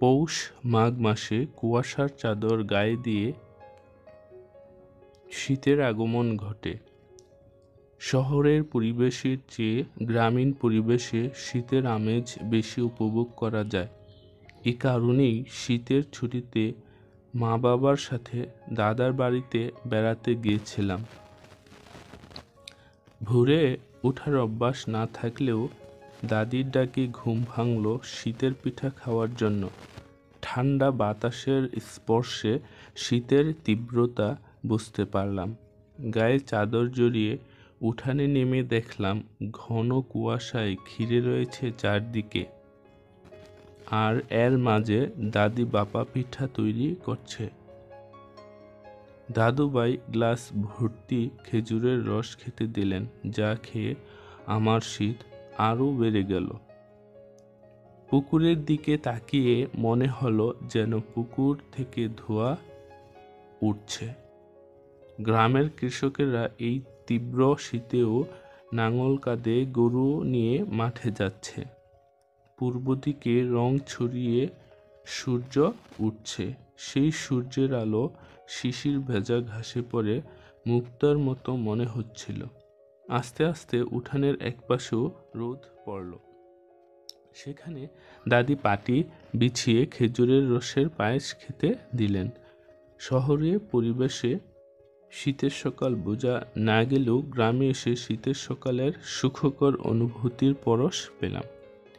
পৌষ মাঘ মাসে কুয়াশার চাদর গায়ে দিয়ে শীতের আগমন ঘটে। শহরের পরিবেশের চেয়ে গ্রামীণ পরিবেশে শীতের আমেজ বেশি উপভোগ করা যায়। এ কারণেই শীতের ছুটিতে মা বাবার সাথে দাদার বাড়িতে বেড়াতে গিয়েছিলাম। ভোরে ওঠার অভ্যাস না থাকলেও দাদির ডাকে ঘুম ভাঙল শীতের পিঠা খাওয়ার জন্য। ঠান্ডা বাতাসের স্পর্শে শীতের তীব্রতা বুঝতে পারলাম। গায়ে চাদর জড়িয়ে উঠানে নেমে দেখলাম ঘন কুয়াশায় ঘিরে রয়েছে চারদিকে, আর এর মাঝে দাদি বাপা পিঠা তৈরি করছে। দাদুভাই গ্লাস ভর্তি খেজুরের রস খেতে দিলেন, যা খেয়ে আমার শীত আরও বেড়ে গেল। পুকুরের দিকে তাকিয়ে মনে হলো যেন পুকুর থেকে ধোঁয়া উঠছে। গ্রামের কৃষকেরা এই তীব্র শীতেও নাঙল কাঁধে গরু নিয়ে মাঠে যাচ্ছে। পূর্ব দিকে রং ছড়িয়ে সূর্য উঠছে। সেই সূর্যের আলো শিশির ভেজা ঘাসে পড়ে মুক্তার মতো মনে হচ্ছিল। আস্তে আস্তে উঠানের একপাশেও রোদ পড়ল। সেখানে দাদি পাটি বিছিয়ে খেজুরের রসের পায়েস খেতে দিলেন। শহরে পরিবেশে শীতের সকাল বোঝা না গেলেও গ্রামে এসে শীতের সকালের সুখকর অনুভূতির পরশ পেলাম।